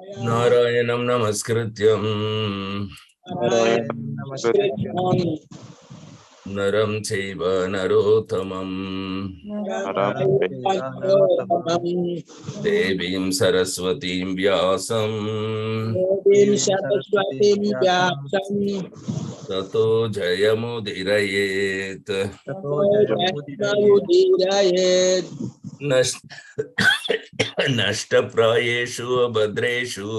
Narayanam namaskrityam naram chaiva narottamam devim saraswatim vyasam tato jayamudirayet nashta prayeshu abhadreshu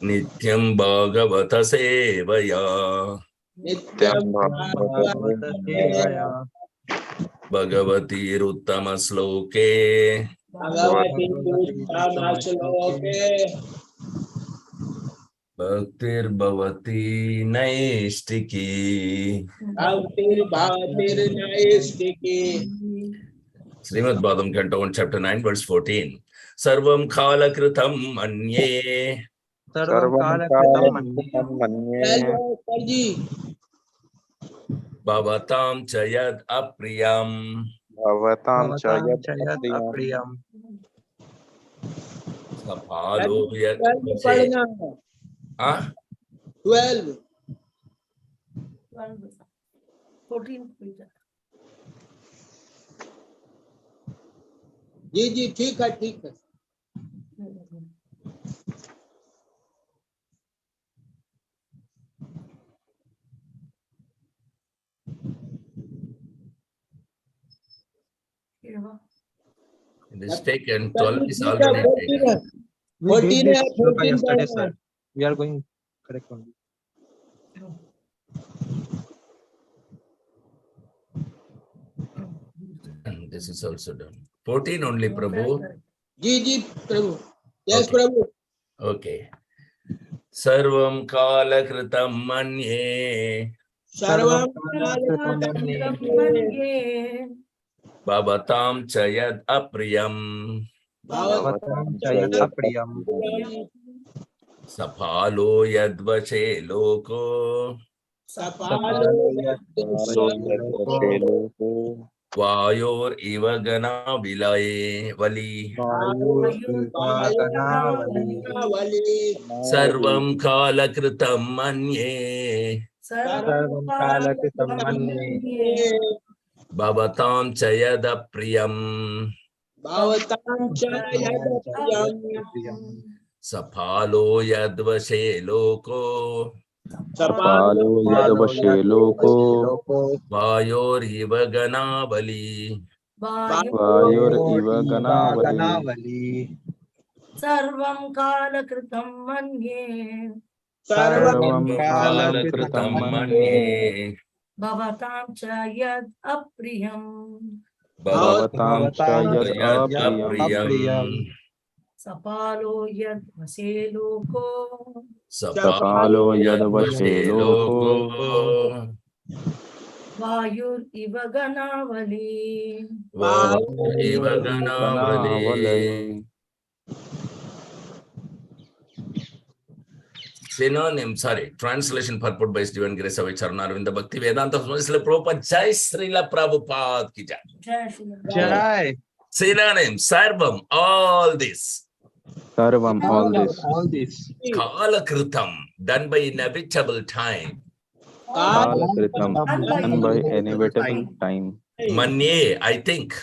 nityam bhagavata sevaya bhagavati uttama sloke bhaktir bhavati naistiki. Srimad Bhagavatam Canto 1, Chapter 9, Verse 14. Sarvam khala kritam manye bhavatam chayad apriyam sapalo yat 12 14 जी ठीक है It is taken. 12 is already taken. 14 sir. We are going correct only. And this is also done. 14 only, Prabhu. Ji Prabhu. Yes, Okay. Prabhu. Okay. Sarvam kala kritam manye bhavatam chayad apriyam sapalo yadvache loko vayor iva gana vilaye vali sarvam kala kritam manye bhavatam chayad apriyam sapalo yadvache loko vayor iva gana vali Sarvam kala kritam manye bhavatam cha yad apriyam sapalo yad vase loko vayur iva ganavali Synonym, translation purport by Divine Grace of Charnarvinda Bhakti Vedanta Sri Prabhupada Jai Srila Prabhupada ki Jai. Jai. Synonym, Sarvam, all this. All this. Kala Kritam, done by inevitable time. Done by inevitable time. Manye, I think.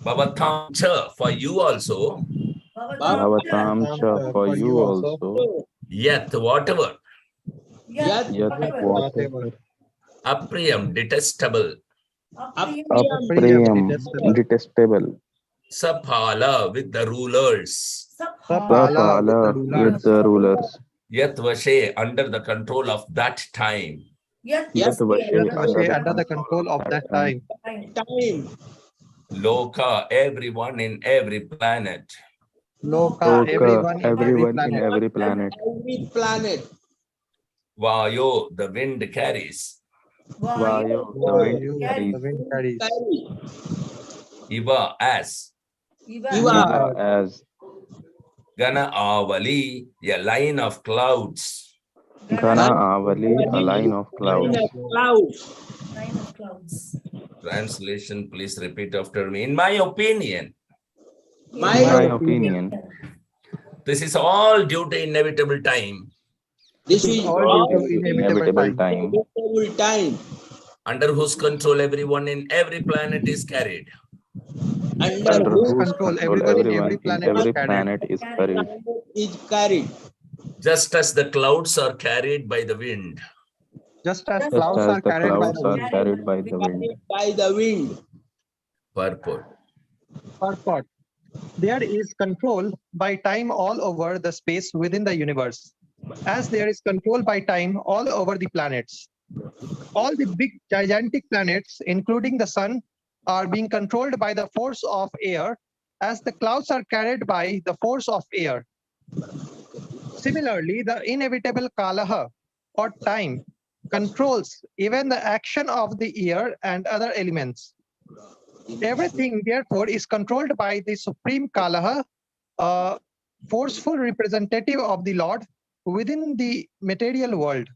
Bhavatam cha, for you also. For you also. Yet, whatever. Whatever. Apriyam, detestable. Apriyam, detestable. Sapala, with the rulers. Sapala, with the rulers. Yat vashe, under the control of that time. Yat vashe, under the control of that time. Loka, everyone in every planet. Loka, everyone in every planet. Vayo, the wind carries. Vayo, the wind carries. Iva, as. Gana avali, a line of clouds. Gana avali, a line of clouds. Translation, please repeat after me. In my opinion, In my opinion, this is all due to inevitable time, This is all all due to inevitable time, inevitable time under whose control everyone in every planet is carried. under under under whose whose whose control control everyone in every everyone in planet is every carried. planet is carried. planet is carried. Just as the clouds are carried by the wind. Just as Just clouds as are the carried by clouds the are wind. carried by the wind. Carried by the wind. Purport. Purport. There is control by time all over the space within the universe, as there is control by time all over the planets. All the big gigantic planets, including the sun, are being controlled by the force of air, as the clouds are carried by the force of air. Similarly, the inevitable kalaha, or time, controls even the action of the air and other elements. Everything, therefore, is controlled by the supreme kalaha, a forceful representative of the Lord within the material world.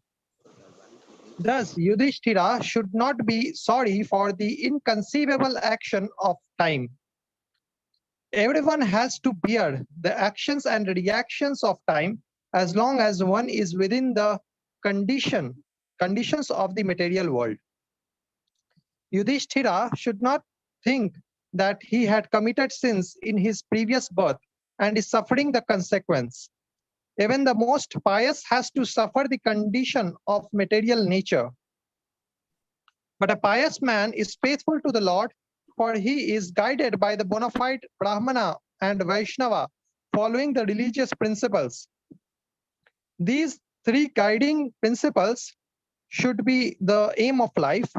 Thus, Yudhishthira should not be sorry for the inconceivable action of time. Everyone has to bear the actions and reactions of time as long as one is within the conditions of the material world. Yudhishthira should not think that he had committed sins in his previous birth and is suffering the consequence. Even the most pious has to suffer the condition of material nature. But a pious man is faithful to the Lord, for he is guided by the bona fide Brahmana and Vaishnava, following the religious principles. These three guiding principles should be the aim of life.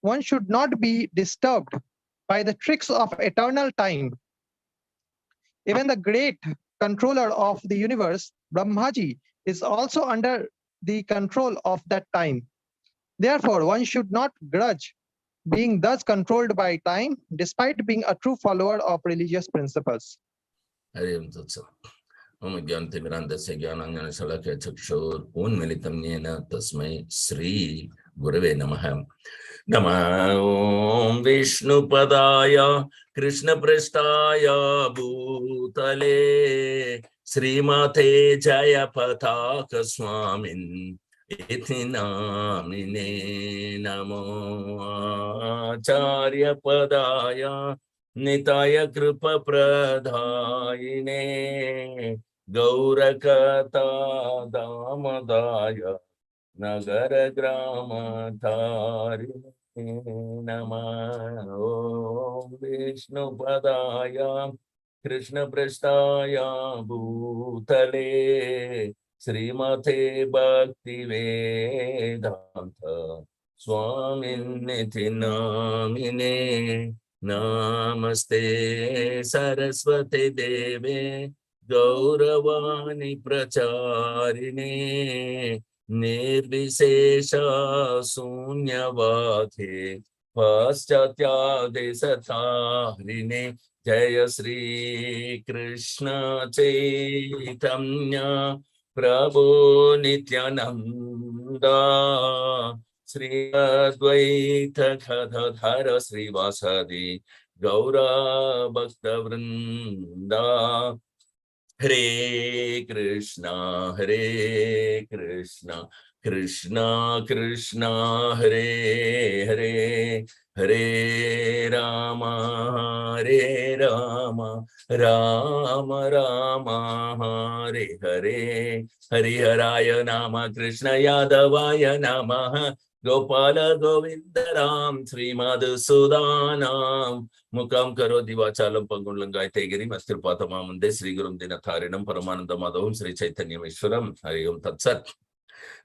One should not be disturbed by the tricks of eternal time. Even the great controller of the universe, Brahmaji, is also under the control of that time. Therefore, one should not grudge being thus controlled by time, despite being a true follower of religious principles. Hari Om Tat Sat. Om Gyantimirandasya Gyananjana Chakshur Unmilitam Yena Tasmai Sri Gurave Namaha. Nama Om Vishnu Padaya Krishna Prasthaya Bhutale Srimate Jaya Pataka Swamin Iti Namine Namo Acharya Padaya Nitaya Kripa Pradhayine Gaurakata Damadaya Nagara Grama Tarine Nama Om Vishnu Padaya Krishna Prasthaya Bhutale Srimate Bhakti Vedanta Swamin Niti Namine Namaste Saraswati Deve Gauravani Pracharine Nirvishesha Sunyavate Paschatya Desatharine Jaya Sri Krishna Chaitanya Prabhu Nityananda Sri Advaita Gadadhara Srivasadi Gaura Bhakta Vrinda Hare Krishna Krishna Krishna Hare Hare Hare Rama Rama Rama Hare Hare Hariharaya Nama Krishna Yadavaya Namaha Gopala Govindaram Sri Madhusudanam Mukam Karoti Vachalam Pangulam Gaitegiri Mastirpathamamande Sri Gurum Dinatharinam Paramananda Madhavam Sri Chaitanya Vishwaram Hari Om Tat Sat.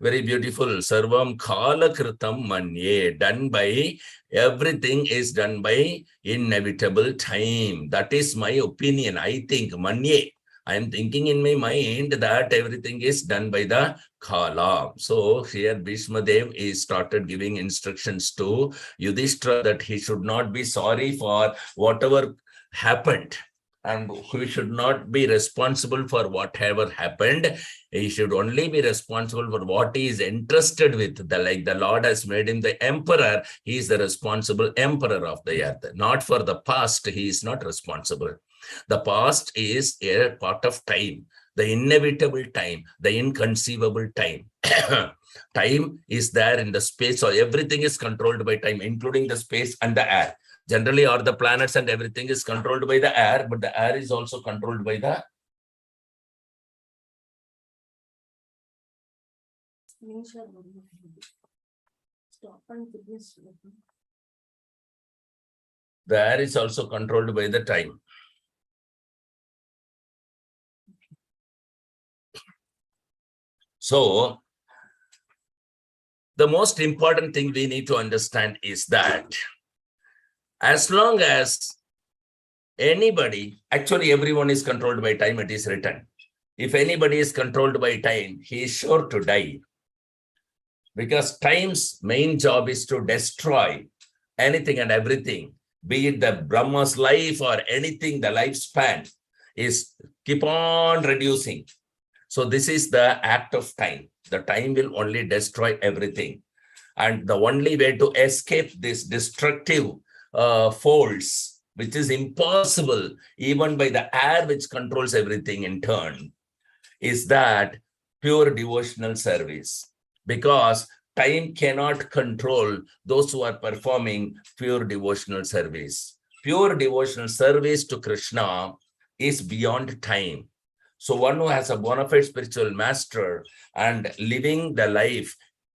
Very beautiful. Sarvam Kala Kritam Manye. Done by, everything is done by inevitable time. That is my opinion. I think Manye. I am thinking in my mind that everything is done by the Kala. So here Bhishma Dev is started giving instructions to Yudhishthira that he should not be sorry for whatever happened. and he should not be responsible for whatever happened. He should only be responsible for what he is entrusted with. Like the Lord has made him the emperor, he is the responsible emperor of the earth. Not for the past, he is not responsible. The past is a part of time, the inevitable time, the inconceivable time. Time is there in the space, so everything is controlled by time, including the space and the air. Generally, all the planets and everything is controlled by the air, but the air is also controlled by the air is also controlled by the time. So, the most important thing we need to understand is that as long as anybody, actually everyone is controlled by time, it is written. If anybody is controlled by time, he is sure to die. Because time's main job is to destroy anything and everything, be it the Brahma's life or anything, the lifespan is keep on reducing. So this is the act of time. The time will only destroy everything. And the only way to escape this destructive force, which is impossible even by the air which controls everything in turn, is that pure devotional service. Because time cannot control those who are performing pure devotional service. Pure devotional service to Krishna is beyond time. So one who has a bona fide spiritual master and living the life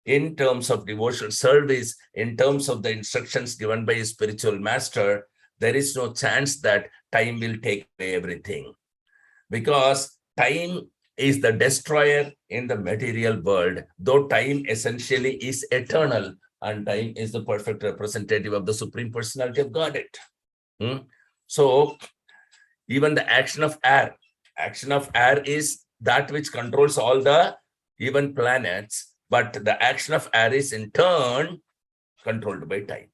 in terms of devotional service, in terms of the instructions given by his spiritual master, there is no chance that time will take away everything. Because time is the destroyer in the material world, though time essentially is eternal, and time is the perfect representative of the Supreme Personality of Godhead. So even the action of air is that which controls all the even planets, but the action of air is in turn controlled by time.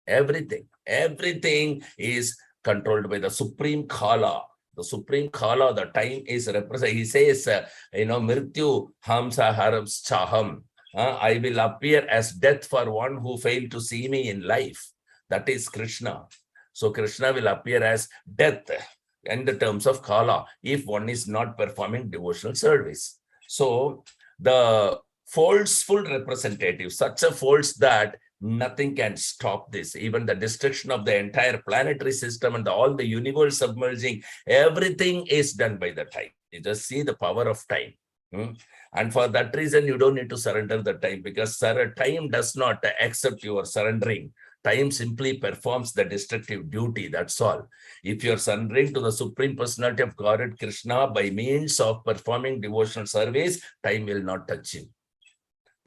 Everything is controlled by the Supreme Kala. The Supreme Kala, the time is represented. He says, Mrityu Hamsa Harams Chaham. I will appear as death for one who failed to see me in life. That is Krishna. So Krishna will appear as death in the terms of Kala if one is not performing devotional service. So the falseful representative, such a false that nothing can stop this. Even the destruction of the entire planetary system and all the universe submerging, everything is done by the time. You just see the power of time. And for that reason, you don't need to surrender the time, because time does not accept your surrendering. Time simply performs the destructive duty, that's all. If you're surrendering to the Supreme Personality of Godhead, Krishna, by means of performing devotional service, time will not touch you.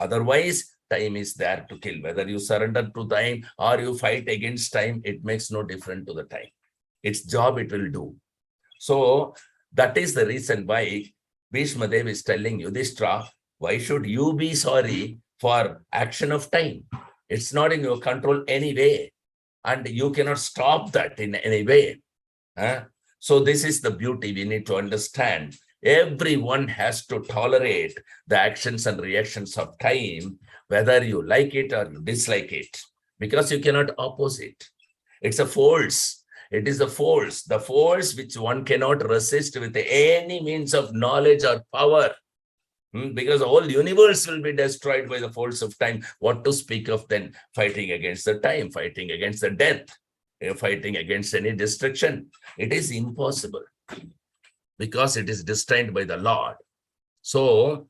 Otherwise, time is there to kill. Whether you surrender to time or you fight against time, it makes no difference to the time. Its job it will do. So that is the reason why Bhishma Dev is telling Yudhishthira, why should you be sorry for action of time? It's not in your control anyway, and you cannot stop that in any way. So this is the beauty we need to understand. Everyone has to tolerate the actions and reactions of time, whether you like it or you dislike it, because you cannot oppose it. It's a force. It is a force, the force which one cannot resist with any means of knowledge or power. Because the whole universe will be destroyed by the force of time. What to speak of then fighting against the time, fighting against the death, fighting against any destruction? It is impossible, because it is destined by the Lord. So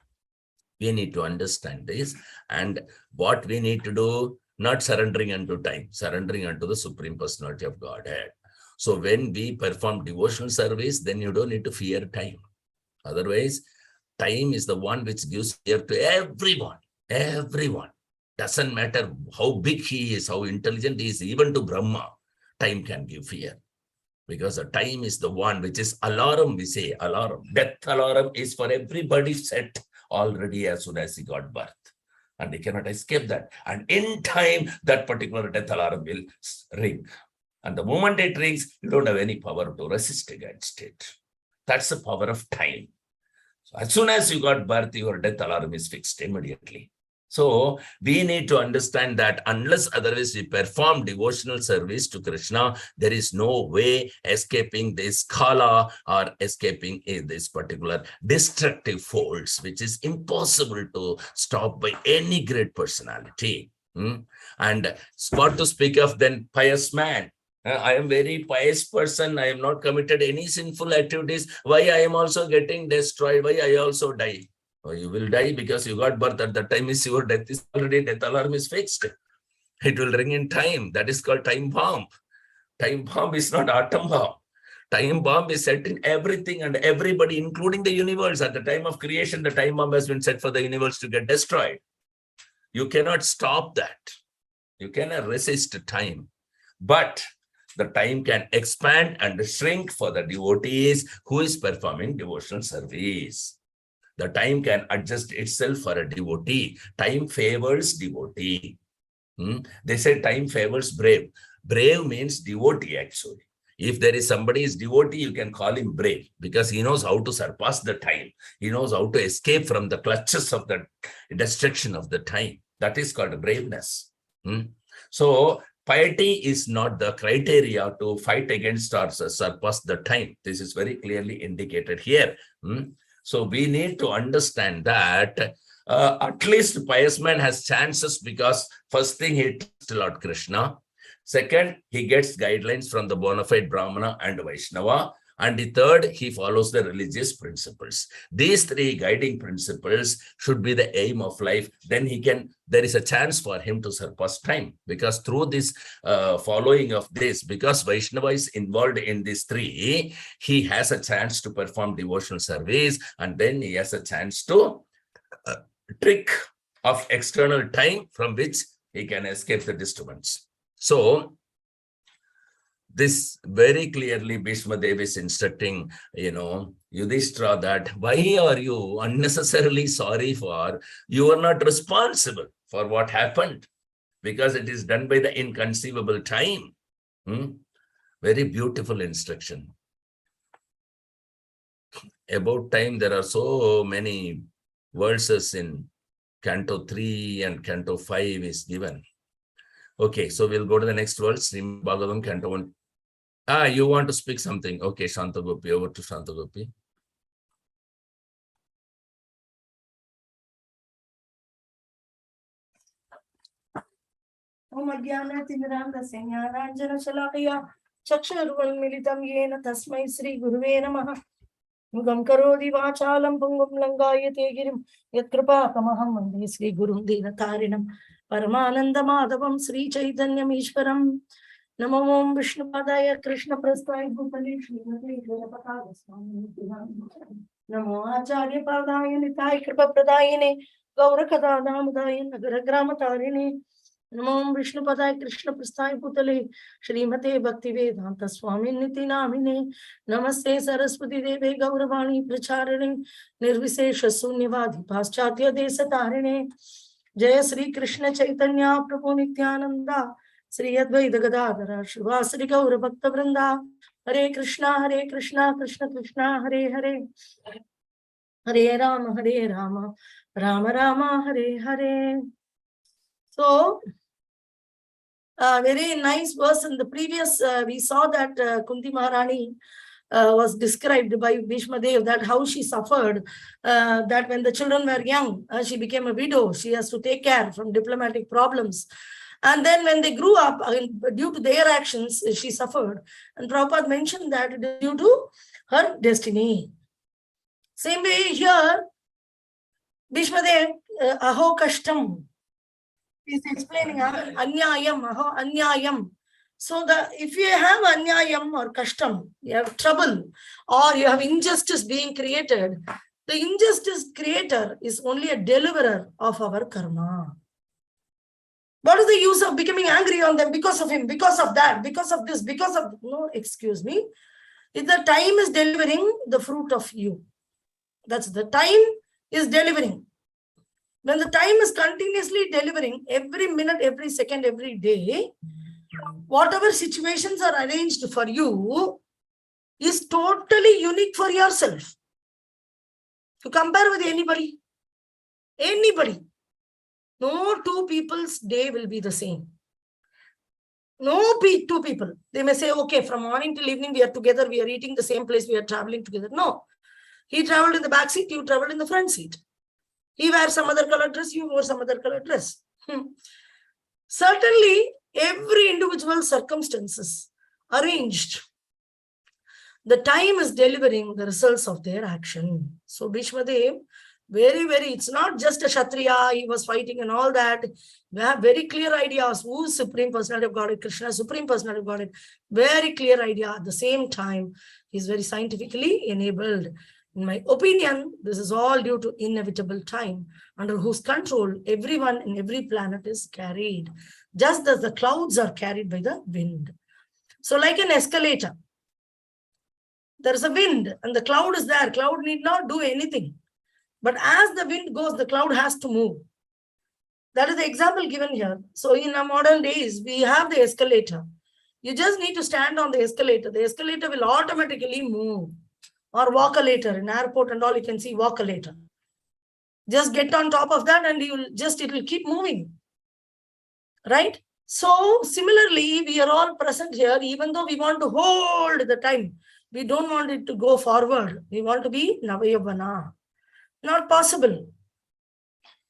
we need to understand this, and what we need to do, not surrendering unto time, surrendering unto the Supreme Personality of Godhead. So when we perform devotional service, then you don't need to fear time. Otherwise, time is the one which gives fear to everyone. Everyone. Doesn't matter how big he is, how intelligent he is, even to Brahma, time can give fear. Because the time is the one which is alarm, we say, alarm. Death alarm is for everybody set already as soon as he got birth. And he cannot escape that. And in time, that particular death alarm will ring. And the moment it rings, you don't have any power to resist against it. That's the power of time. So as soon as you got birth, your death alarm is fixed immediately. So we need to understand that unless otherwise we perform devotional service to Krishna, there is no way escaping this kala or escaping this particular destructive force, which is impossible to stop by any great personality. And what to speak of then pious man? I am very pious person. I am not committed any sinful activities. Why I am also getting destroyed? Why I also die? Oh, you will die because you got birth at the time is your death is already, death alarm is fixed. It will ring in time. That is called time bomb. Time bomb is not atom bomb. Time bomb is set in everything and everybody, including the universe. At the time of creation, the time bomb has been set for the universe to get destroyed. You cannot stop that. You cannot resist time. But the time can expand and shrink for the devotees who is performing devotional service. The time can adjust itself for a devotee. Time favors devotee. They say time favors brave. Brave means devotee actually. If there is somebody is devotee, you can call him brave because he knows how to surpass the time. He knows how to escape from the clutches of the destruction of the time. That is called braveness. So piety is not the criteria to fight against or surpass the time. This is very clearly indicated here. So we need to understand that at least pious man has chances because first thing he trusts Lord Krishna. Second, he gets guidelines from the bona fide Brahmana and Vaishnava. And the third, he follows the religious principles. These three guiding principles should be the aim of life. Then there is a chance for him to surpass time. Because through this following of this, because Vaishnava is involved in these three, he has a chance to perform devotional service. And then he has a chance to trick of external time from which he can escape the disturbance. So, this very clearly Bhishma Dev is instructing, Yudhishthira that why are you unnecessarily sorry for, you are not responsible for what happened because it is done by the inconceivable time. Very beautiful instruction. About time, there are so many verses in Canto 3 and Canto 5 is given. Okay, so we'll go to the next verse, Srimad Bhagavatam, Canto 1. You want to speak something? Okay, Shanta Gopi, over to Shanta Gopi. Om Ajnana Tinmirandasya Jnananjana Shalakaya Chakshurunmilitam Yena Tasmai Sri Guruve Namaha Mugam Karodi Vachalam Pungam Langayate Girim Yatkripa Kamaham Vande Sri Gurum Dinatarinam Paramananda Madhavam Sri Chaitanyam Ishwaram Namo Om Vishnupadaya Krishna Prasthaya Bhutale Srimate Gurapataya Swami Namo Acharya Padaya Nitai Kripa Pradayane Gaurakada Damudaya Nagara Gramatarine Namo Vishnupadaya Krishna Prasthaya Bhutale Srimate Bhakti Vedanta Swami Niti Namine Namaste Saraswati Deve Gauravani Pracharane Nirvisesha Sunyavadi Paschatya Desatarine Jaya Sri Krishna Chaitanya Prabhu Nityananda Sri Advaita Gadadhara Shivasri Gaura Bhakta Vrinda Hare Krishna Krishna Krishna Hare Hare Hare Rama Rama Rama Hare Hare. So very nice verse. In the previous, we saw that Kunti Maharani was described by Bhishma Dev, that how she suffered, that when the children were young, she became a widow. She has to take care from diplomatic problems. And then when they grew up, due to their actions, she suffered. And Prabhupada mentioned that due to her destiny. Same way here, Bhishma Dev, aho kashtam. He's explaining anyayam, aho anyayam. So if you have anyayam or kashtam, you have trouble or you have injustice being created, the injustice creator is only a deliverer of our karma. What is the use of becoming angry on them because of him, because of that, because of this, because of... No, excuse me. If the time is delivering the fruit of you, that's the time is delivering. When the time is continuously delivering, every minute, every second, every day, whatever situations are arranged for you is totally unique for yourself. To compare with anybody, no two people's day will be the same. No two people. They may say, okay, from morning till evening, we are together, we are eating the same place, we are traveling together. No. He traveled in the back seat, you traveled in the front seat. He wears some other color dress, you wore some other color dress. Certainly, every individual circumstances arranged. The time is delivering the results of their action. So Bhishma Dev, it's not just a Kshatriya, he was fighting and all that. We have very clear ideas. Who is Supreme Personality of Godhead? Krishna, Supreme Personality of Godhead. Very clear idea. At the same time, he is very scientifically enabled. In my opinion, this is all due to inevitable time, under whose control everyone in every planet is carried, just as the clouds are carried by the wind. So like an escalator, there is a wind and the cloud is there. Cloud need not do anything. But as the wind goes, the cloud has to move. That is the example given here. So in our modern days, we have the escalator. You just need to stand on the escalator. The escalator will automatically move. Or walk a later. In airport and all, you can see walk a later. Just get on top of that and it will keep moving. Right? So similarly, we are all present here, even though we want to hold the time. We don't want it to go forward. We want to be Navayavana. Not possible.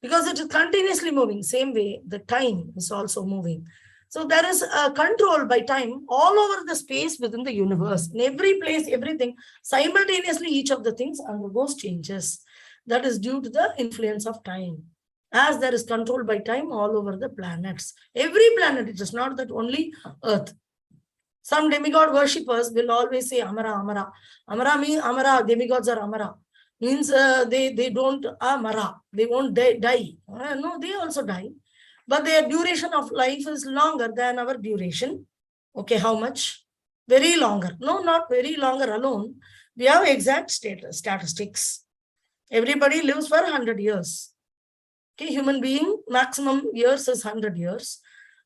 Because it is continuously moving. Same way, the time is also moving. So there is a control by time all over the space within the universe. In every place, everything, simultaneously each of the things undergoes changes. That is due to the influence of time. As there is control by time all over the planets. Every planet, it is not that only Earth. Some demigod worshippers will always say Amara, Amara. Amara means Amara, demigods are Amara. Means they don't Amara, they won't die. No, they also die. But their duration of life is longer than our duration. Okay, how much? Very longer. No, not very longer alone. We have exact statistics. Everybody lives for 100 years. Okay, human being, maximum years is 100 years.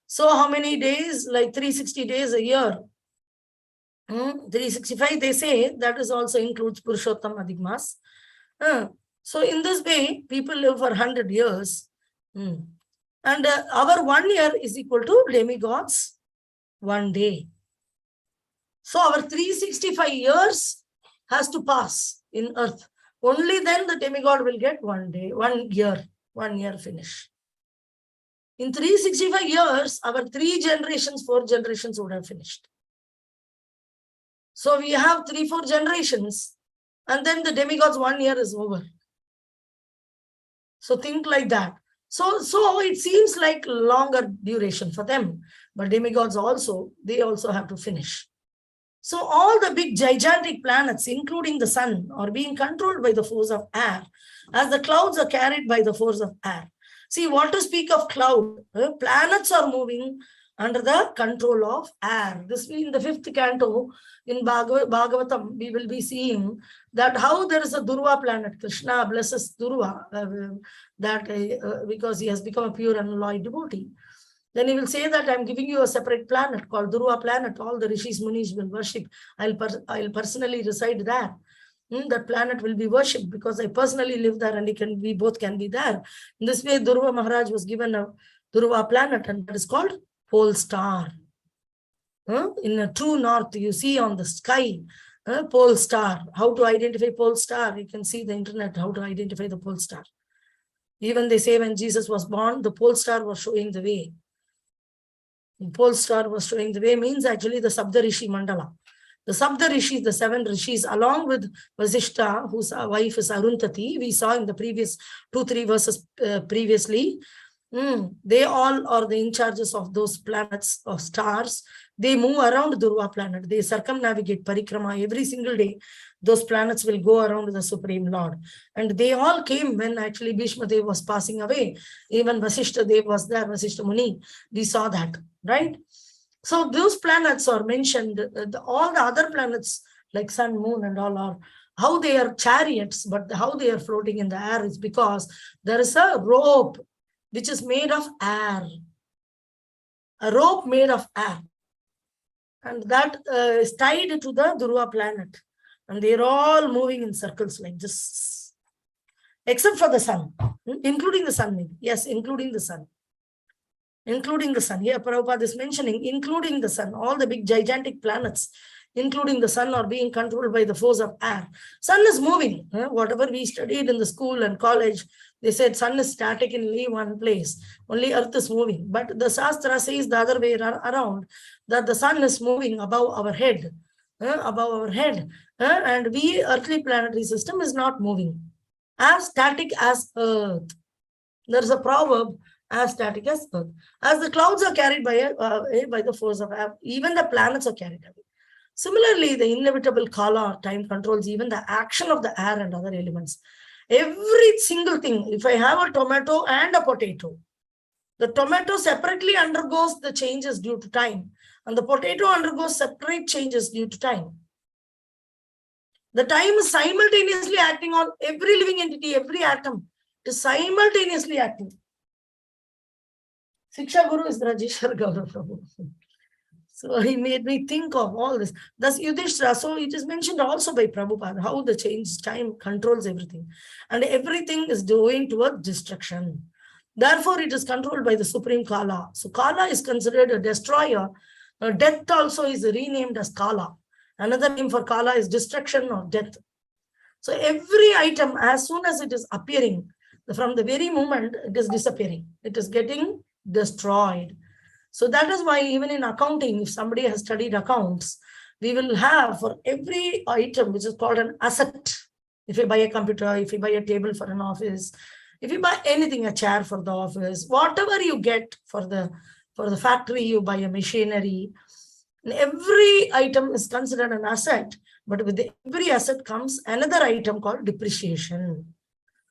So how many days? Like 360 days a year. 365, they say, that is also includes Purushottam Adhikmas. So in this way, people live for 100 years. And our 1 year is equal to demigods 1 day. So our 365 years has to pass in earth. Only then the demigod will get 1 day, 1 year finish. In 365 years, our 3 generations, 4 generations would have finished. So we have 3-4 generations, and then the demigod's 1 year is over. So think like that. So it seems like longer duration for them, but demigods also, they also have to finish. So all the big gigantic planets, including the sun, are being controlled by the force of air, as the clouds are carried by the force of air. See, what to speak of cloud? Planets are moving under the control of air. This in the 5th canto in Bhagavatam, we will be seeing that how there is a Durva planet. Krishna blesses Durva because he has become a pure and unalloyed devotee. Then he will say that I'm giving you a separate planet called Durva planet. All the rishis, munis will worship. I'll personally reside there. That planet will be worshipped because I personally live there and we both can be there. In this way, Durva Maharaj was given a Durva planet, and that is called pole star. In a true north, you see on the sky, pole star. How to identify pole star? You can see the internet, how to identify the pole star. Even they say when Jesus was born, the pole star was showing the way. The pole star was showing the way means actually the Saptarishi Mandala. The Saptarishi, the 7 rishis, along with Vasishta, whose wife is Arundhati, we saw in the previous 2-3 verses previously. They all are the in charges of those planets or stars. They move around Durva planet. They circumnavigate Parikrama every single day. Those planets will go around the Supreme Lord. And they all came when actually Bhishma Dev was passing away. Even Vasishta Dev was there, Vasishta Muni. We saw that, right? So those planets are mentioned. All the other planets like sun, moon and all are how they are chariots, but how they are floating in the air is because there is a rope which is made of air. A rope made of air. And that is tied to the Dhruva planet. And they're all moving in circles like this. Except for the sun, including the sun maybe. Yes, including the sun. Including the sun. Here Prabhupada is mentioning, including the sun, all the big gigantic planets, including the sun, are being controlled by the force of air. Sun is moving. Whatever we studied in the school and college, they said sun is static in only one place. Only earth is moving. But the Shastra says the other way around, that the sun is moving above our head. Above our head. And we, earthly planetary system, is not moving. As static as earth. There's a proverb, as static as earth. As the clouds are carried by the force of air, even the planets are carried away. Similarly, the inevitable kala, time, controls even the action of the air and other elements. Every single thing, if I have a tomato and a potato, the tomato separately undergoes the changes due to time, and the potato undergoes separate changes due to time. The time is simultaneously acting on every living entity, every atom. It is simultaneously acting. Siksha Guru is Rajeshwar Gaurav Prabhu. So he made me think of all this. Thus Yudhishthira, so it is mentioned also by Prabhupada, how the change time controls everything. And everything is going towards destruction. Therefore, it is controlled by the Supreme Kala. So Kala is considered a destroyer. Death also is renamed as Kala. Another name for Kala is destruction or death. So every item, as soon as it is appearing, from the very moment it is disappearing, it is getting destroyed. So that is why even in accounting, if somebody has studied accounts, we will have for every item, which is called an asset. If you buy a computer, if you buy a table for an office, if you buy anything, a chair for the office, whatever you get for the factory, you buy a machinery. Every item is considered an asset, but with every asset comes another item called depreciation.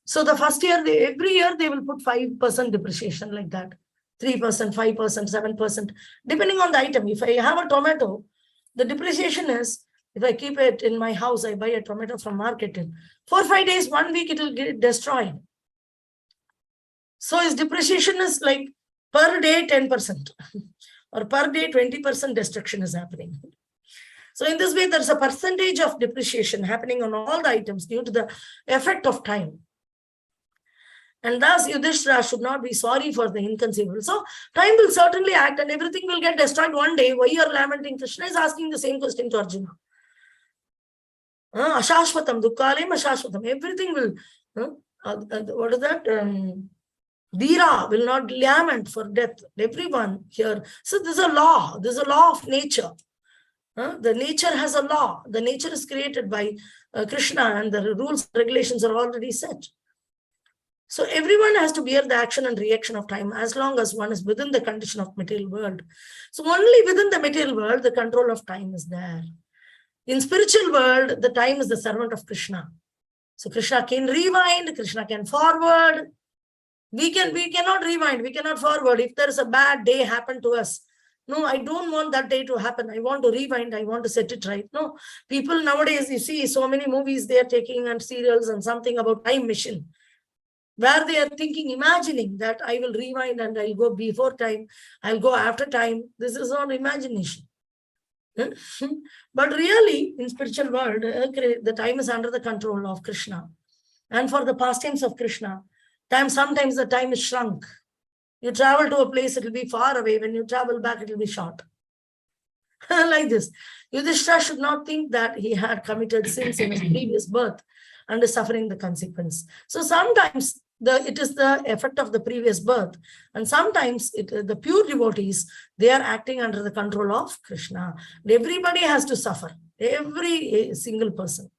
So the first year, every year they will put 5% depreciation like that. 3%, 5%, 7%, depending on the item. If I have a tomato, the depreciation is, if I keep it in my house, I buy a tomato from market, in 4 or 5 days, 1 week, it will get destroyed. So its depreciation is like per day 10%. Or per day 20% destruction is happening. So in this way, there's a percentage of depreciation happening on all the items due to the effect of time. And thus Yudhishthira should not be sorry for the inconceivable. So time will certainly act and everything will get destroyed one day. Why you are lamenting? Krishna is asking the same question to Arjuna. Ashashvatam, dukkalem ashashvatam. Everything will, what is that? Dhira will not lament for death. Everyone here. So there's a law. There's a law of nature. The nature has a law. The nature is created by Krishna and the rules and regulations are already set. So everyone has to bear the action and reaction of time as long as one is within the condition of material world. So only within the material world, the control of time is there. In spiritual world, the time is the servant of Krishna. So Krishna can rewind, Krishna can forward. We cannot rewind, we cannot forward. If there is a bad day happen to us, no, I don't want that day to happen. I want to rewind, I want to set it right. No, people nowadays, you see so many movies they are taking and serials and something about time machine, where they are thinking, imagining that I will rewind and I'll go before time, I'll go after time. This is all imagination. But really, in spiritual world, the time is under the control of Krishna. And for the pastimes of Krishna, sometimes the time is shrunk. You travel to a place, it will be far away. When you travel back, it will be short. Like this. Yudhishthira should not think that he had committed sins in his previous birth and is suffering the consequence. So sometimes it is the effect of the previous birth. And sometimes the pure devotees, they are acting under the control of Krishna. And everybody has to suffer. Every single person.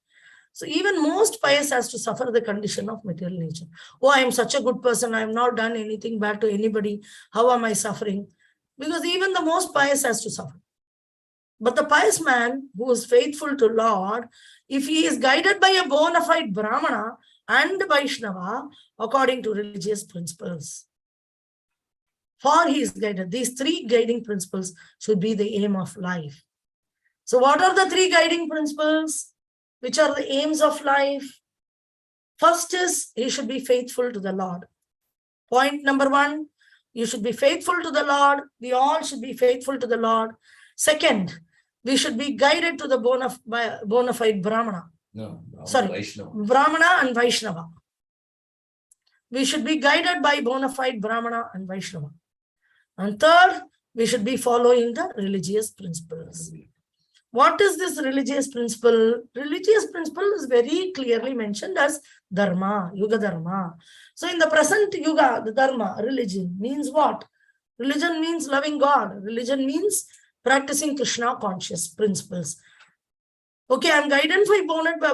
So even most pious has to suffer the condition of material nature. Oh, I am such a good person. I have not done anything bad to anybody. How am I suffering? Because even the most pious has to suffer. But the pious man who is faithful to Lord, if he is guided by a bona fide Brahmana and Vaishnava according to religious principles, for he is guided. These 3 guiding principles should be the aim of life. So what are the 3 guiding principles? Which are the aims of life? First is, he should be faithful to the Lord. Point number 1, you should be faithful to the Lord. We all should be faithful to the Lord. Second, we should be guided to the bona fide Brahmana. No, Sorry, Vaishnava. Brahmana and Vaishnava. We should be guided by bona fide Brahmana and Vaishnava. And third, we should be following the religious principles. What is this religious principle? Religious principle is very clearly mentioned as Dharma, Yuga Dharma. So in the present Yuga, the Dharma, religion, means what? Religion means loving God. Religion means practicing Krishna conscious principles. Okay, I'm guided by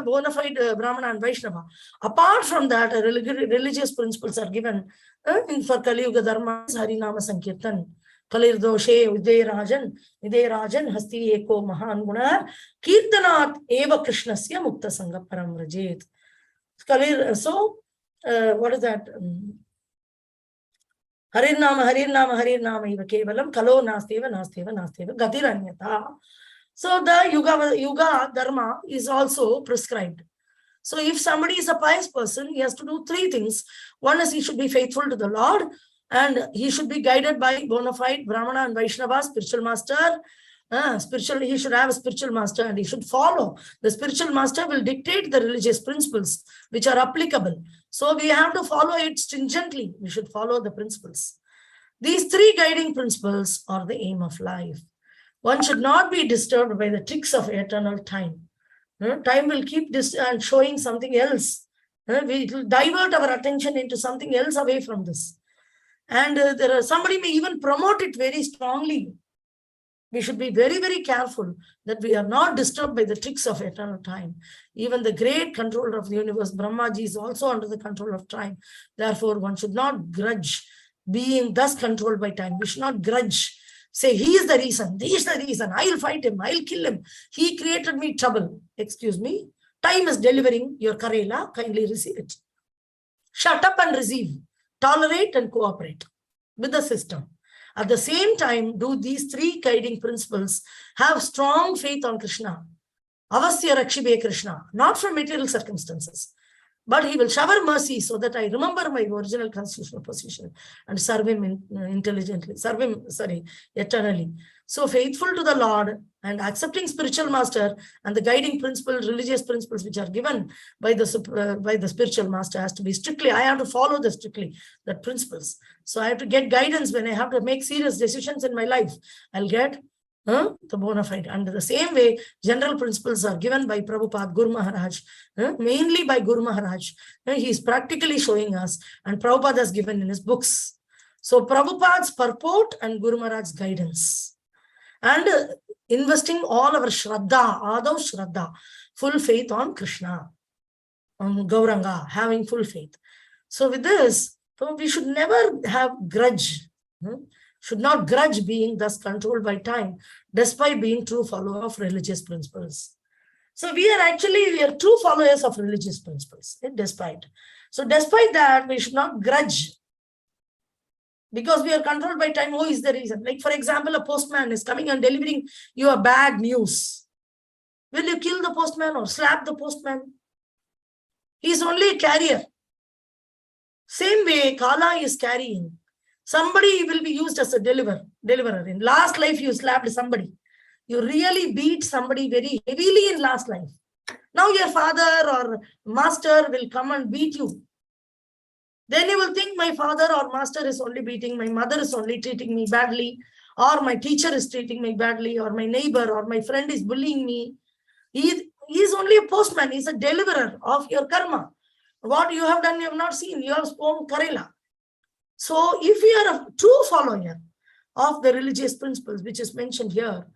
bona fide Brahmana and Vaishnava. Apart from that, religious principles are given for Kali Yuga Dharma, Harinama Sankirtan. Kalir doshe Uday Rajan Hasti Eko Mahan Guna Kirtanat Eva Krishnasya Mukta Sangha Param Rajet. Kalir, so what is that? Harinama Eva Kevalam Kalo Nasteva Gatiranyata. So the Yuga Dharma is also prescribed. So if somebody is a pious person, he has to do three things. One is he should be faithful to the Lord, and he should be guided by bona fide Brahmana and Vaishnava, spiritual master. He should have a spiritual master, and he should follow. The spiritual master will dictate the religious principles which are applicable. So we have to follow it stringently. We should follow the principles. These three guiding principles are the aim of life. One should not be disturbed by the tricks of eternal time. Time will keep showing something else. We will divert our attention into something else away from this. And somebody may even promote it very strongly. We should be very, very careful that we are not disturbed by the tricks of eternal time. Even the great controller of the universe, Brahmaji, is also under the control of time. Therefore, one should not grudge being thus controlled by time. We should not grudge. Say, he is the reason, I'll fight him, I'll kill him. He created me trouble. Excuse me. Time is delivering your Karela, kindly receive it. Shut up and receive. Tolerate and cooperate with the system. At the same time, do these three guiding principles have strong faith on Krishna. Avasya Rakshibe Krishna, not from material circumstances, but he will shower mercy so that I remember my original constitutional position and serve him eternally. So faithful to the Lord and accepting spiritual master and the guiding principles, religious principles which are given by the spiritual master has to be strictly, I have to follow the principles. So I have to get guidance when I have to make serious decisions in my life. I'll get the bona fide. And the same way, general principles are given by Prabhupada, Guru Maharaj, mainly by Guru Maharaj. He is practically showing us, and Prabhupada has given in his books. So Prabhupada's purport and Guru Maharaj's guidance. And investing all our Shraddha, Adav Shraddha, full faith on Krishna, on Gauranga, having full faith. So with this, we should never have grudge. Should not grudge being thus controlled by time, despite being true follower of religious principles. So we are true followers of religious principles, despite. So despite that, we should not grudge. Because we are controlled by time, who is the reason? Like, for example, a postman is coming and delivering you a bad news. Will you kill the postman or slap the postman? He is only a carrier. Same way, Kala is carrying. Somebody will be used as a deliverer. In last life, you slapped somebody. You really beat somebody very heavily in last life. Now your father or master will come and beat you. Then you will think my father or master is only beating, my mother is only treating me badly, or my teacher is treating me badly, or my neighbor or my friend is bullying me. He is only a postman. He is a deliverer of your karma. What you have done, you have not seen. You have spoken Karela. So if we are a true follower of the religious principles, which is mentioned here,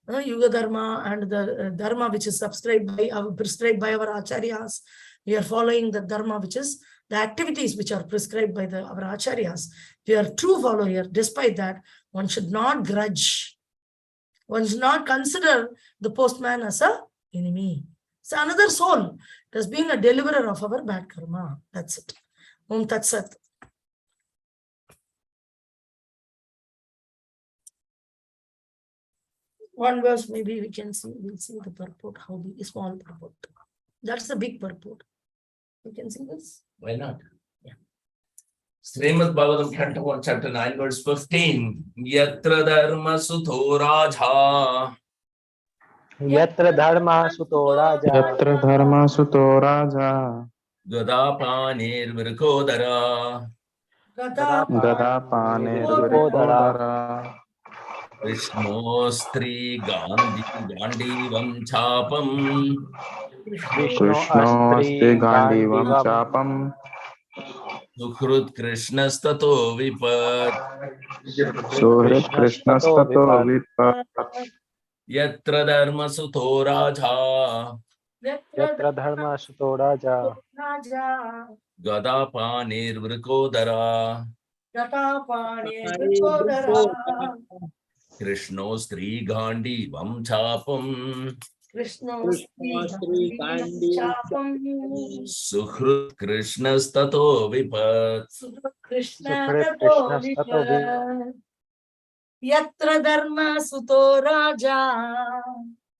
Yuga Dharma and the Dharma which is prescribed by our Acharyas, we are following the Dharma which is the activities which are prescribed by our Acharyas. We are true follower. Despite that, one should not grudge. One should not consider the postman as an enemy. It's another soul. It is being a deliverer of our bad karma. That's it. Om Tat Sat. One verse, maybe we'll see the purport, how the small purport. That's the big purport. You can see this? Why not? Yeah. Srimad Bhagavatam, Canto 1, Chapter 9, verse 15. Yatra dharma sutho raja Yatra dharma suto raja. Yatra dharma suto raja. Gadapanir Virkodara. Gada panir Kodara. virkodara. Krishnostri Gandivam Chapam. Vishnu Krishno ste Astri gandivam Gandivam. chapam. Sukhrut Krishnastato Vipat. Suhrit Krishna Stato Krishnastato Vipat. vipat. Yatra Dharma Suto Raja. Yatra dharma suto raja. Raja. Gadapanir Virkodara. Jatapanir Vikodara. Krishnostri Gandivam Chapam. Krishnosri Sri Gandhi. Chapam. Sukhrut Krishnastato Vipat. Krishna Sukrit Tato Krishna Stato Vipat. Vipat. Yatra Dharma Suto Raja.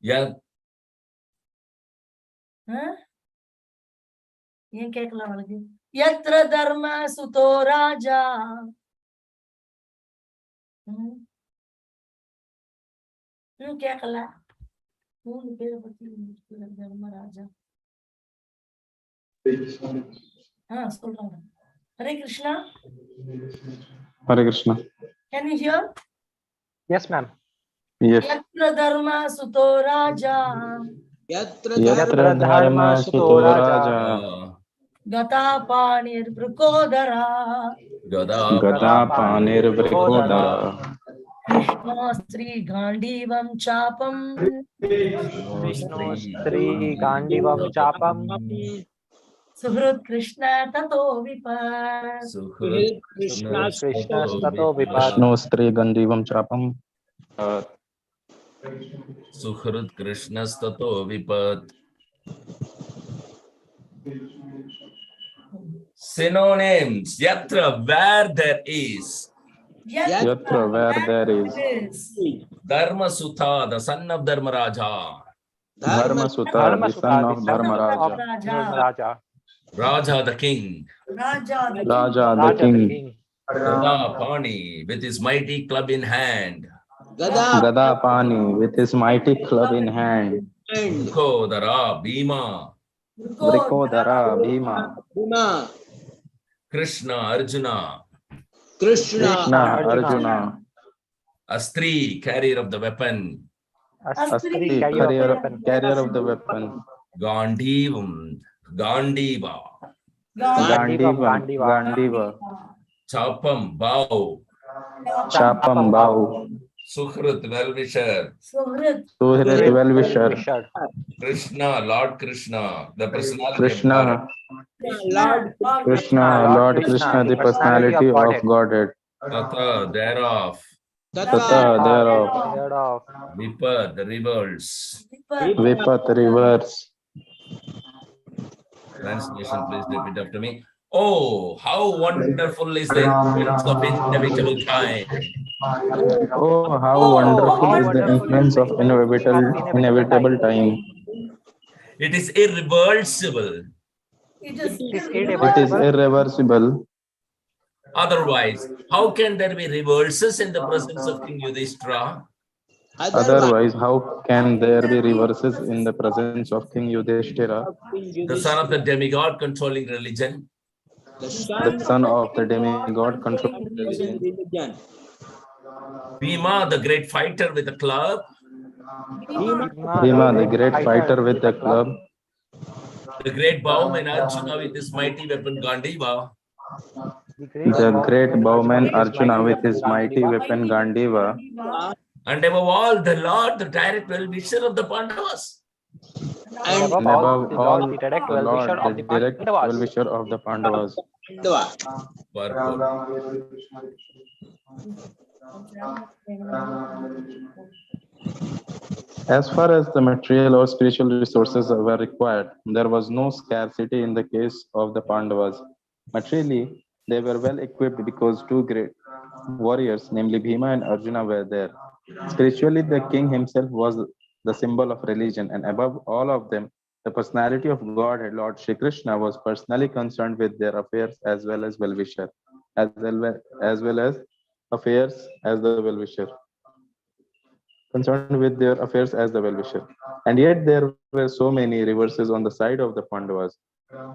Yat Huh? ఏం కేకలా వాళ్ళకి యత్ర ధర్మ సుతో రాజా కేకలా పేరు ధర్మరాజా சொல்றாங்க Hare Krishna Hare Krishna. Can you here Yes, ma'am. Yes. యత్ర ధర్మ సుతో రాజా Yatra Yatra dharma suto raja. గతాపాణిర్ వృకోదరా Gada panir virkodara. కృష్ణోస్త్రీ గాంధీవం చాపం Vishnu Astri Gandivam Chapam. Suhrit Krishna తతో విపత్ Sukhrut Krishna Krishnastato Stato Vipat. Krishno ste gandivam chapam. Sukhrut Krishnastato Vipat. Synonyms. Yatra, where there is. Yatra where there is. Dharma Sutha, the son of Dharmaraja. Dharma Sutta, the son of Dharmaraja. Raja. Raja the king. Raja Raja the Raja the king. king. Gada Pani with his mighty club in hand. Gada Gada pani with his mighty club in hand. and Kodara Bhima. Vrikodara Bhima. Bhima. Krishna Arjuna. Krishna. Krishna Arjuna. Astri, carrier of the weapon. Astri Carrier of the weapon. Gandivam. Gandiva. Gandiva. Gandiva. Chapam Bow. Chapam Bau. Sukhrut well-wisher. Suhrit Suhrit well-wisher. Krishna, Lord Krishna, the personality of Krishna. God. Lord Krishna, Lord Krishna, the personality of Godhead. Tata, thereof. Tata, thereof. Thereof. Vipat, the reverse. Vipat, reverse. Translation, please repeat after me. Oh, how wonderful is the influence of inevitable time. Oh, how wonderful is the influence of inevitable time. It is irreversible. It It is irreversible. Otherwise, how can there be reverses in the presence of King Yudhishthira? Otherwise, how can there be reverses in the presence of King Yudhishthira, The son of the demigod controlling religion. the son of the demigod controlling religion? Bhima, the great fighter with a club. Bhima, the great fighter with the club. The great bowman Arjuna with his mighty weapon Gandiva. The great bowman Arjuna with his mighty weapon Gandiva. And above all, the Lord, the direct well-wisher of the Pandavas. And And above all, the direct the Lord, well-wisher of the the direct Pandavas. well-wisher of the Pandavas. Purport. As far as the material or spiritual resources were required, there was no scarcity in the case of the Pandavas. Materially, they were well equipped because two great warriors, namely Bhima and Arjuna, were there. Spiritually, the king himself was the symbol of religion, and above all of them, the personality of Godhead, Lord Shri Krishna, was personally concerned with their affairs as well as well-wisher, as well as affairs as the well-wisher. concerned with their affairs as the well-wisher. And yet there were so many reverses on the side of the Pandavas.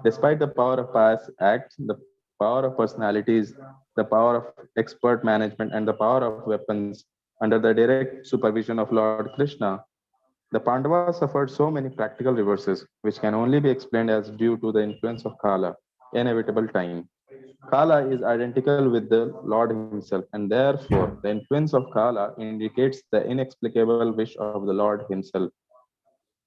Despite the power of pious acts, the power of personalities, the power of expert management, and the power of weapons under the direct supervision of Lord Krishna, the Pandavas suffered so many practical reverses, which can only be explained as due to the influence of Kala, inevitable time. Kala is identical with the Lord himself, and therefore the influence of Kala indicates the inexplicable wish of the Lord himself.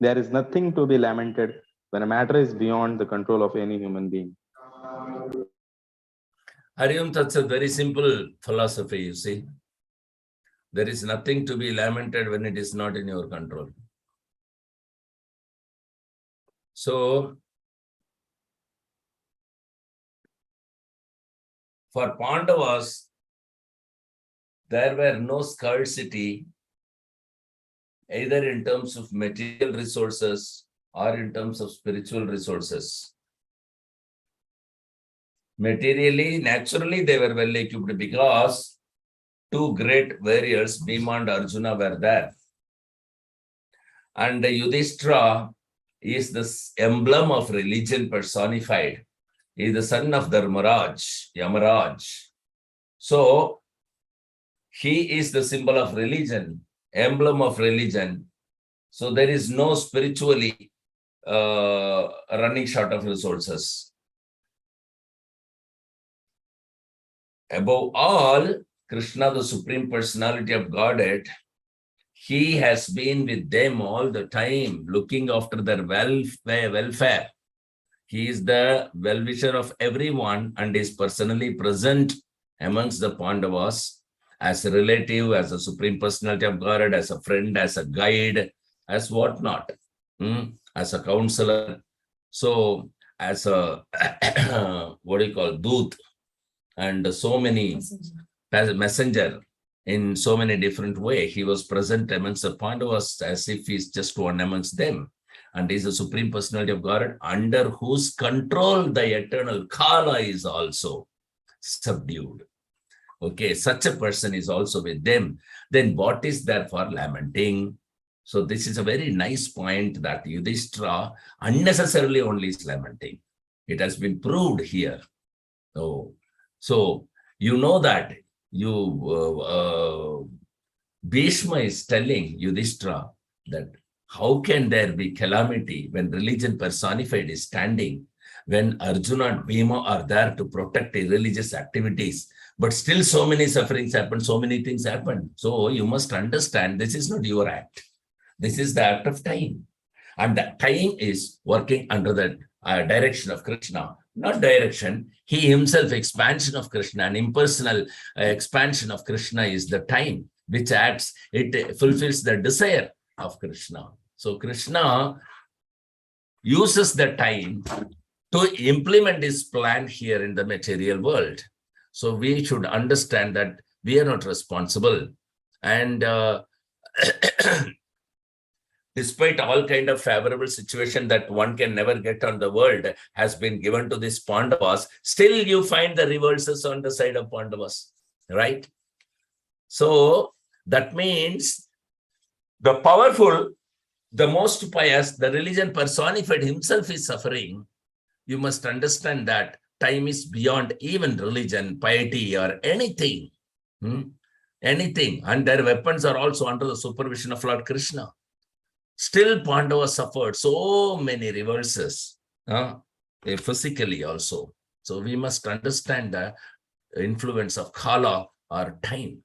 There is nothing to be lamented when a matter is beyond the control of any human being. Harium, that's a very simple philosophy, you see. There is nothing to be lamented when it is not in your control. So, for Pandavas, there were no scarcity either in terms of material resources or in terms of spiritual resources. Materially, naturally, they were well equipped because two great warriors, Bhima and Arjuna, were there. And Yudhishthira is the emblem of religion personified. He is the son of Dharmaraj, Yamaraj. So, he is the symbol of religion, emblem of religion. So, there is no spiritually running short of resources. Above all, Krishna, the Supreme Personality of Godhead, he has been with them all the time, looking after their welfare. He is the well-wisher of everyone and is personally present amongst the Pandavas as a relative, as a Supreme Personality of Godhead, as a friend, as a guide, as whatnot, as a counselor. So, as a, Doot, and so many messenger in so many different ways. He was present amongst the Pandavas as if he's just one amongst them. And he's the Supreme Personality of God, under whose control the eternal Kala is also subdued. Okay, such a person is also with them. Then what is there for lamenting? So this is a very nice point that Yudhishthira unnecessarily only is lamenting. It has been proved here. So you know that Bhishma is telling Yudhishthira that how can there be calamity when religion personified is standing, when Arjuna and Bhima are there to protect religious activities, but still so many sufferings happen, so many things happen. So you must understand this is not your act. This is the act of time. And that time is working under the direction of Krishna. Not direction, he himself, expansion of Krishna, an impersonal expansion of Krishna is the time which acts, it fulfills the desire of Krishna. So Krishna uses the time to implement his plan here in the material world. So we should understand that we are not responsible. And despite all kind of favorable situation that one can never get on the world has been given to these Pandavas, still you find the reverses on the side of Pandavas, right? So that means the powerful, the most pious, the religion personified himself is suffering. You must understand that time is beyond even religion, piety, or anything. Anything. And their weapons are also under the supervision of Lord Krishna. Still, Pandava suffered so many reverses, physically also. So we must understand the influence of Kala or time.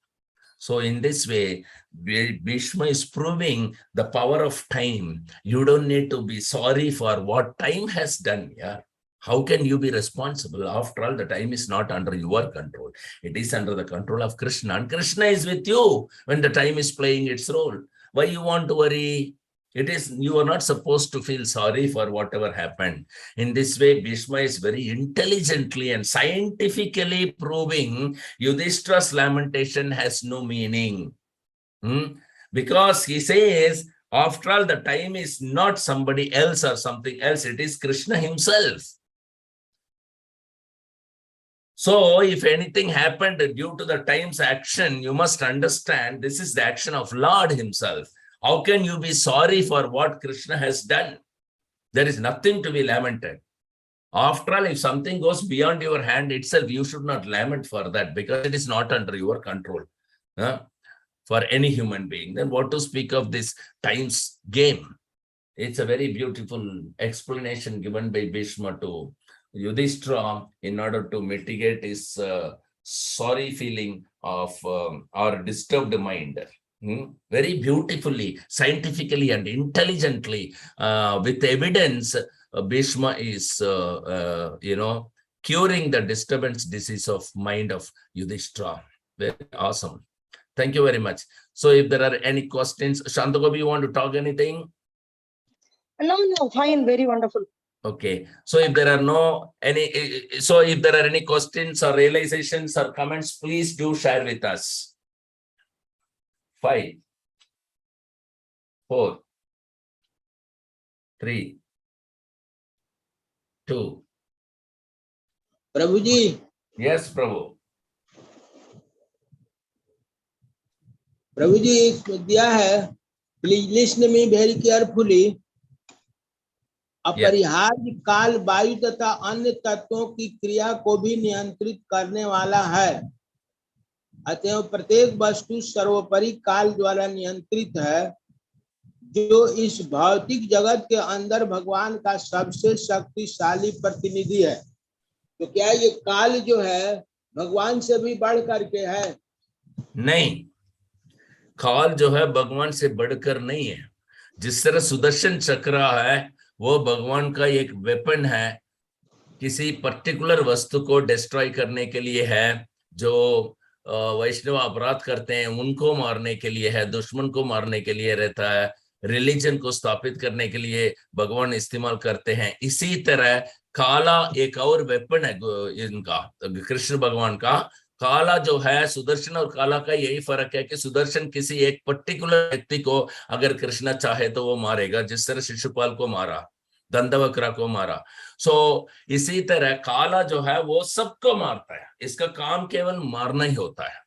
So in this way, Bhishma is proving the power of time. You don't need to be sorry for what time has done. Yeah. How can you be responsible? After all, the time is not under your control. It is under the control of Krishna. And Krishna is with you when the time is playing its role. Why you want to worry? It is, you are not supposed to feel sorry for whatever happened. In this way, Bhishma is very intelligently and scientifically proving Yudhishthira's lamentation has no meaning. Because he says, after all, the time is not somebody else or something else. It is Krishna himself. So if anything happened due to the time's action, you must understand this is the action of Lord himself. How can you be sorry for what Krishna has done? There is nothing to be lamented. After all, if something goes beyond your hand itself, you should not lament for that because it is not under your control for any human being. Then what to speak of this time's game? It's a very beautiful explanation given by Bhishma to Yudhishthira in order to mitigate his sorry feeling of or disturbed mind. Very beautifully, scientifically and intelligently, with evidence, Bhishma is, curing the disturbance disease of mind of Yudhishthira. Very awesome. Thank you very much. So if there are any questions, Shantagobi, you want to talk anything? No, fine, very wonderful. Okay. So if there are if there are any questions or realizations or comments, please do share with us. 5, 4, 3, 2. Prabhu ji, Yes, Prabhu. प्रभु जी इसमें दिया है, please listen में very carefully. अपरिहार्य काल वायु तथा अन्य तत्वों की क्रिया को भी नियंत्रित करने वाला है। अतएव प्रत्येक वस्तु सर्वोपरि काल द्वारा नियंत्रित है, जो इस भौतिक जगत के अंदर भगवान का सबसे शक्तिशाली प्रतिनिधि है। तो क्या ये काल जो है भगवान से भी बढ़ करके है? नहीं, काल जो है भगवान से बढ़कर नहीं है। जिस तरह सुदर्शन चक्र है वो भगवान का एक वेपन है, किसी पर्टिकुलर वस्तु को डिस्ट्रॉय करने के लिए है, जो वैष्णव अपराध करते हैं उनको मारने के लिए है, दुश्मन को मारने के लिए रहता है, रिलीजन को स्थापित करने के लिए भगवान इस्तेमाल करते हैं। इसी तरह काला एक और वेपन है इनका, कृष्ण भगवान का। काला जो है, सुदर्शन और काला का यही फर्क है कि सुदर्शन किसी एक पर्टिकुलर व्यक्ति को अगर कृष्ण चाहे तो वो मारेगा, जिस तरह शिशुपाल को मारा, दंतवक्र को मारा। सो इसी तरह काला जो है वो सबको मारता है, इसका काम केवल मारना ही होता है।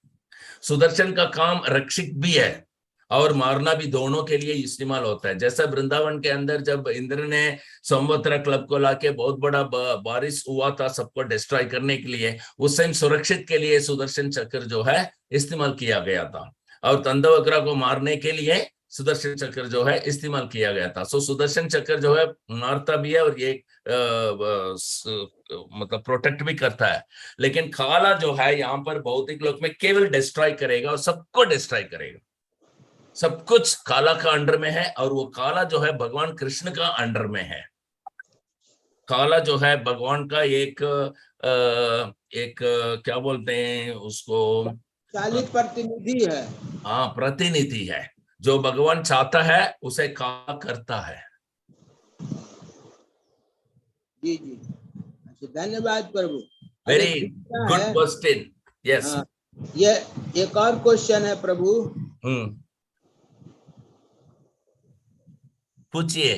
सुदर्शन का काम रक्षक भी है और मारना भी, दोनों के लिए इस्तेमाल होता है। जैसा वृंदावन के अंदर जब इंद्र ने संवत्सर क्लब को लाके बहुत बड़ा बारिश हुआ था सबको डिस्ट्रॉय करने के लिए, उस टाइम सुरक्षित के लिए सुदर्शन चक्र जो है इस्तेमाल किया गया था, और दंतवक्र को मारने के लिए सुदर्शन चक्र जो है इस्तेमाल किया गया था। सो सुदर्शन चक्र जो है मारता भी है और ये मतलब प्रोटेक्ट भी करता है। लेकिन काला जो है यहाँ पर भौतिक लोक में केवल डिस्ट्रॉय करेगा और सबको डिस्ट्रॉय करेगा। सब कुछ काला का अंडर में है, और वो काला जो है भगवान कृष्ण का अंडर में है। काला जो है भगवान का एक क्या बोलते हैं उसको, प्रतिनिधि है। हाँ, प्रतिनिधि है। जो भगवान चाहता है उसे काला करता है। जी जी, अच्छा, धन्यवाद प्रभु। Very good question. यस, ये एक और क्वेश्चन है प्रभु। पूछिए।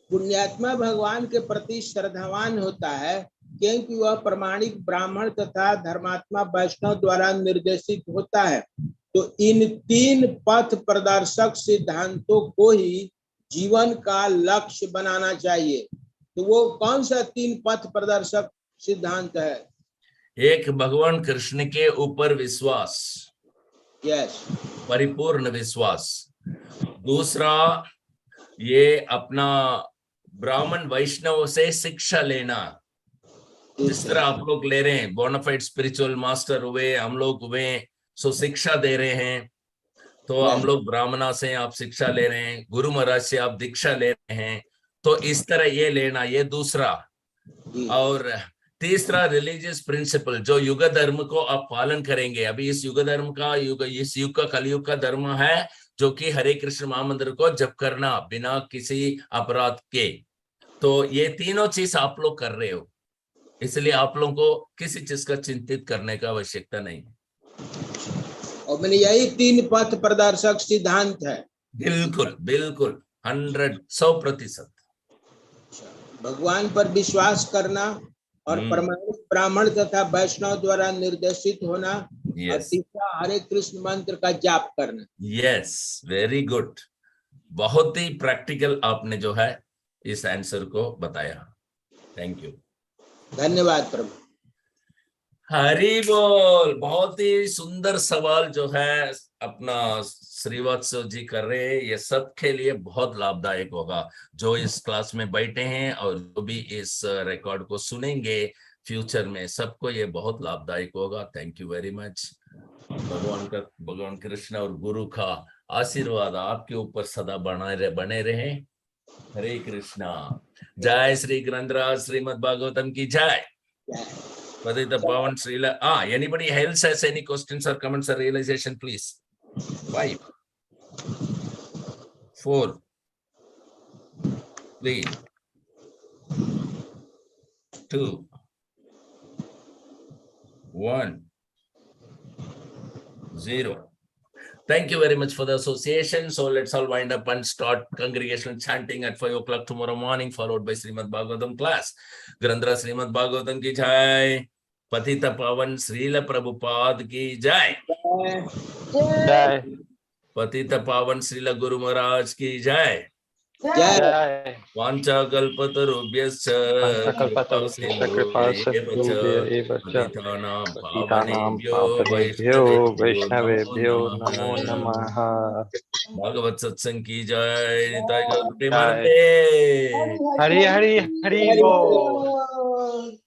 पुण्यात्मा भगवान के प्रति श्रद्धावान होता है क्योंकि वह प्रमाणिक ब्राह्मण तथा धर्मात्मा वैष्णव द्वारा निर्देशित होता है। तो इन 3 पथ प्रदर्शक सिद्धांतों को ही जीवन का लक्ष्य बनाना चाहिए। तो वो कौन सा 3 पथ प्रदर्शक सिद्धांत है? एक, भगवान कृष्ण के ऊपर विश्वास, यस, परिपूर्ण विश्वास। दूसरा, ये अपना ब्राह्मण वैष्णव से शिक्षा लेना, जिस तरह आप लोग ले रहे हैं, बोनाफाइड स्पिरिचुअल मास्टर हुए, हम लोग हुए, सो शिक्षा दे रहे हैं। तो हम लोग ब्राह्मणा से आप शिक्षा ले रहे हैं, गुरु महाराज से आप दीक्षा ले रहे हैं, तो इस तरह ये लेना, ये दूसरा। और तीसरा, रिलीजियस प्रिंसिपल, जो युग धर्म को आप पालन करेंगे। अभी इस युग धर्म का इस युग का कलयुग का धर्म है जो कि हरे कृष्ण महामंत्र को जप करना बिना किसी अपराध के। तो ये तीनों चीज आप लोग कर रहे हो, इसलिए आप लोगों को किसी चीज का चिंतित करने का आवश्यकता नहीं। और मैंने यही 3 पथ प्रदर्शक सिद्धांत है। बिल्कुल बिल्कुल 100%। भगवान पर विश्वास करना, और प्रमाणित ब्राह्मण तथा वैष्णव द्वारा निर्देशित होना, और यस तीसरा हरे कृष्ण मंत्र का जाप करना। Yes, very good. बहुत ही प्रैक्टिकल आपने जो है इस आंसर को बताया। थैंक यू, धन्यवाद प्रभु। हरि बोल। बहुत ही सुंदर सवाल जो है अपना श्रीवात्सव जी कर रहे हैं, ये सबके लिए बहुत लाभदायक होगा जो इस क्लास में बैठे हैं और जो भी इस रिकॉर्ड को सुनेंगे फ्यूचर में, सबको ये बहुत लाभदायक होगा। Thank you very much. भगवान कृष्ण और गुरु का आशीर्वाद आपके ऊपर सदा बने रहे। हरे कृष्णा। जय श्री ग्रंथराज श्रीमद् भागवतम की जय। Pati the Pavan Srila. Anybody else has any questions or comments or realization, please? 5, 4, 3, 2, 1, 0. Thank you very much for the association. So let's all wind up and start congregational chanting at 5 o'clock tomorrow morning, followed by Srimad Bhagavatam class. Grandhara Srimad Bhagavatam ki jai. Patita Pavan Srila Prabhupada ki jai. जय पतित पावन श्रील गुरु महाराज की जय। जय जय वांछा कल्पतरुभ्यश्च पतितानां पतितानां पावनेभ्यो पावनेभ्यो वैष्णवेभ्यो नमो नमः। भागवत सत्संग की जय। निताई गौर जय प्रेमानंदे। हरि हरि हरि बोल।